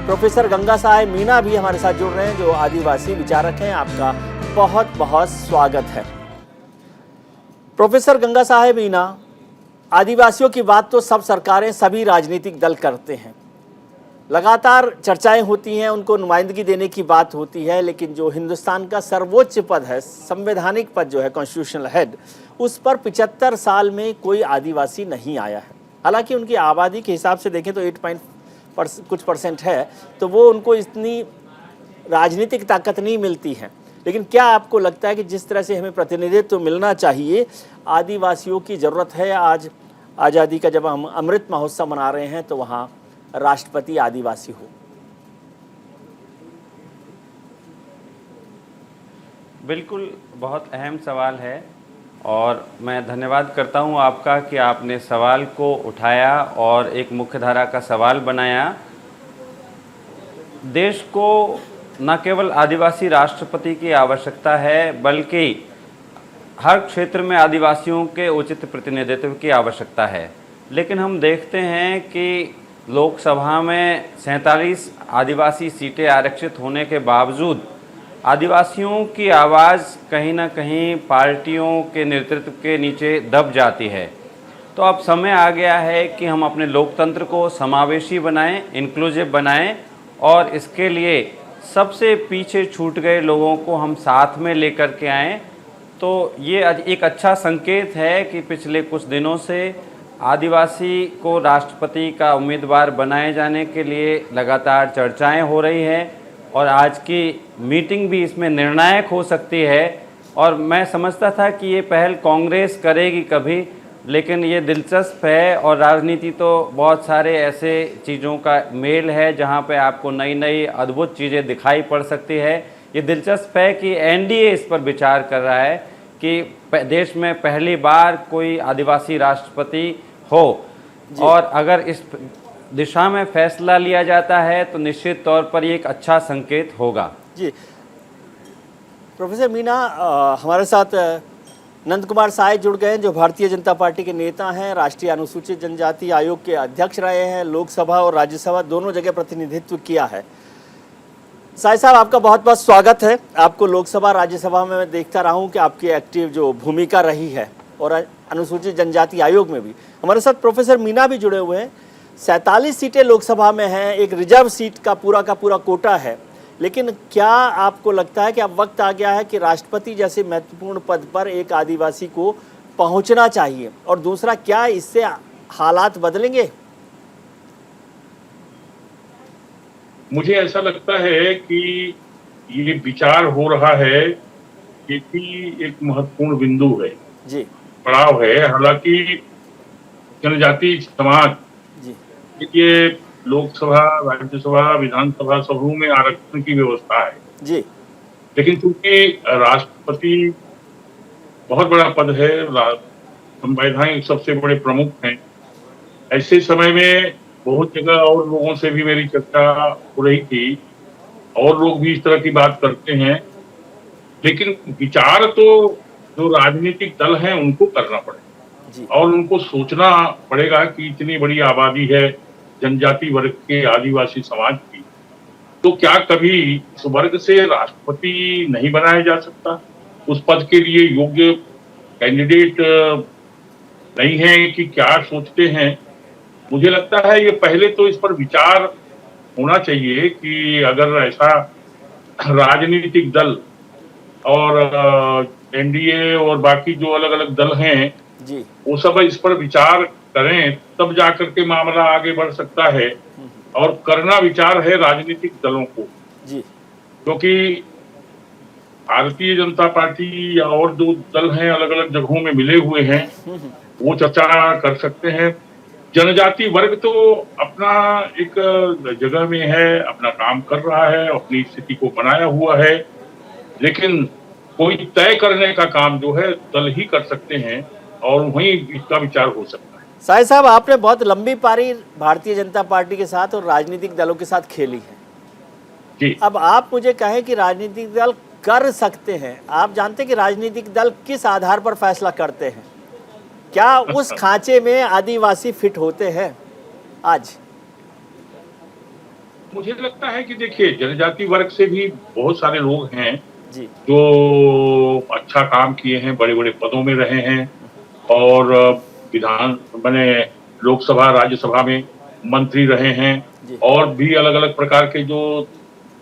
Professor Ganga साहेब मीणा भी हमारे साथ जुड़ रहे हैं, जो आदिवासी विचारक हैं। आपका बहुत बहुत स्वागत है। प्रोफेसर गंगा साहेब मीणा, आदिवासियों की बात तो सब सरकारें, सभी राजनीतिक दल करते हैं, लगातार चर्चाएं होती हैं, उनको नुमाइंदगी देने की बात होती है, लेकिन जो हिंदुस्तान का सर्वोच्च पद है, संवैधानिक पद जो है, कॉन्स्टिट्यूशनल हेड, उस पर 75 साल में कोई आदिवासी नहीं आया है। हालांकि उनकी आबादी के हिसाब से देखें तो 8% है, तो वो उनको इतनी राजनीतिक ताकत नहीं मिलती है। लेकिन क्या आपको लगता है कि जिस तरह से हमें प्रतिनिधित्व मिलना चाहिए, आदिवासियों की ज़रूरत है? आज आज़ादी का जब हम अमृत महोत्सव मना रहे हैं तो वहाँ राष्ट्रपति आदिवासी हो। बिल्कुल, बहुत अहम सवाल है और मैं धन्यवाद करता हूं आपका कि आपने सवाल को उठाया और एक मुख्यधारा का सवाल बनाया। देश को न केवल आदिवासी राष्ट्रपति की आवश्यकता है, बल्कि हर क्षेत्र में आदिवासियों के उचित प्रतिनिधित्व की आवश्यकता है। लेकिन हम देखते हैं कि लोकसभा में 47 आदिवासी सीटें आरक्षित होने के बावजूद आदिवासियों की आवाज़ कहीं ना कहीं पार्टियों के नेतृत्व के नीचे दब जाती है। तो अब समय आ गया है कि हम अपने लोकतंत्र को समावेशी बनाएं, इंक्लूसिव बनाएं और इसके लिए सबसे पीछे छूट गए लोगों को हम साथ में लेकर के आएँ। तो ये एक अच्छा संकेत है कि पिछले कुछ दिनों से आदिवासी को राष्ट्रपति का उम्मीदवार बनाए जाने के लिए लगातार चर्चाएं हो रही हैं और आज की मीटिंग भी इसमें निर्णायक हो सकती है। और मैं समझता था कि ये पहल कांग्रेस करेगी कभी, लेकिन ये दिलचस्प है और राजनीति तो बहुत सारे ऐसे चीज़ों का मेल है जहाँ पे आपको नई नई अद्भुत चीज़ें दिखाई पड़ सकती है। ये दिलचस्प है कि एनडीए इस पर विचार कर रहा है कि देश में पहली बार कोई आदिवासी राष्ट्रपति हो, और अगर इस दिशा में फैसला लिया जाता है तो निश्चित तौर पर ये एक अच्छा संकेत होगा। जी प्रोफेसर मीणा, हमारे साथ नंद कुमार साय जुड़ गए हैं, जो भारतीय जनता पार्टी के नेता हैं, राष्ट्रीय अनुसूचित जनजाति आयोग के अध्यक्ष रहे हैं, लोकसभा और राज्यसभा दोनों जगह प्रतिनिधित्व किया है। साय साहब, आपका बहुत बहुत स्वागत है। आपको लोकसभा राज्यसभा में मैं देखता रहा हूँ कि आपकी एक्टिव जो भूमिका रही है, और अनुसूचित जनजाति आयोग में भी। हमारे साथ प्रोफेसर मीणा भी जुड़े हुए हैं। 47 सीटें लोकसभा में हैं, एक रिजर्व सीट का पूरा कोटा है, लेकिन क्या आपको लगता है कि अब वक्त आ गया है कि राष्ट्रपति जैसे महत्वपूर्ण पद पर एक आदिवासी को पहुंचना चाहिए? और दूसरा, क्या इससे हालात बदलेंगे? मुझे ऐसा लगता है कि ये विचार हो रहा है, ये भी एक महत्वपूर्ण बिंदु है जी, पड़ाव है। हालांकि जनजाति समाज जी, ये लोकसभा, राज्यसभा, विधानसभा सबों में आरक्षण की व्यवस्था है जी, लेकिन चूंकि राष्ट्रपति बहुत बड़ा पद है, संवैधानिक सबसे बड़े प्रमुख हैं, ऐसे समय में बहुत जगह और लोगों से भी मेरी चर्चा हो रही थी और लोग भी इस तरह की बात करते हैं, लेकिन विचार तो जो राजनीतिक दल हैं उनको करना पड़ेगा और उनको सोचना पड़ेगा कि इतनी बड़ी आबादी है जनजाति वर्ग के, आदिवासी समाज की, तो क्या कभी इस वर्ग से राष्ट्रपति नहीं बनाया जा सकता? उस पद के लिए योग्य कैंडिडेट नहीं है कि क्या सोचते हैं? मुझे लगता है ये पहले तो इस पर विचार होना चाहिए कि अगर ऐसा राजनीतिक दल और एनडीए और बाकी जो अलग अलग दल हैं जी, वो सब इस पर विचार करें, तब जाकर के मामला आगे बढ़ सकता है। और करना विचार है राजनीतिक दलों को, जी, क्योंकि भारतीय जनता पार्टी या और जो दल हैं अलग अलग जगहों में मिले हुए हैं, वो चर्चा कर सकते हैं। जनजाति वर्ग तो अपना एक जगह में है, अपना काम कर रहा है, अपनी स्थिति को बनाया हुआ है, लेकिन कोई तय करने का काम जो है दल ही कर सकते हैं और वहीं इसका विचार हो सकता है। साय साहब, आपने बहुत लंबी पारी भारतीय जनता पार्टी के साथ और राजनीतिक दलों के साथ खेली है जी। अब आप मुझे कहें कि राजनीतिक दल कर सकते हैं, आप जानते हैं कि राजनीतिक दल किस आधार पर फैसला करते हैं? क्या उस खांचे में आदिवासी फिट होते हैं आज? मुझे लगता है कि देखिए जनजाति वर्ग से भी बहुत सारे लोग हैं जी जो अच्छा काम किए हैं, बड़े-बड़े पदों में रहे हैं और विधान बने लोकसभा, राज्यसभा में मंत्री रहे हैं जी और भी अलग-अलग प्रकार के जो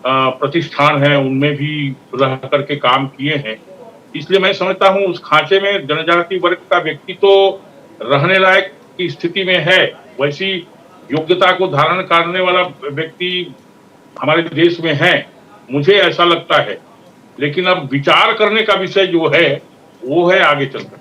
प्रतिष्ठान हैं, उनमें भी रह कर के काम किए हैं। इसलिए मैं समझता हूँ उस खाँचे में जनजाति वर्ग का व्यक्ति तो रहने लायक की स्थिति में है। वैसी योग्यता को धारण करने वाला व्यक्ति हमारे देश में है, मुझे ऐसा लगता है। लेकिन अब विचार करने का विषय जो है, वो है आगे चलकर।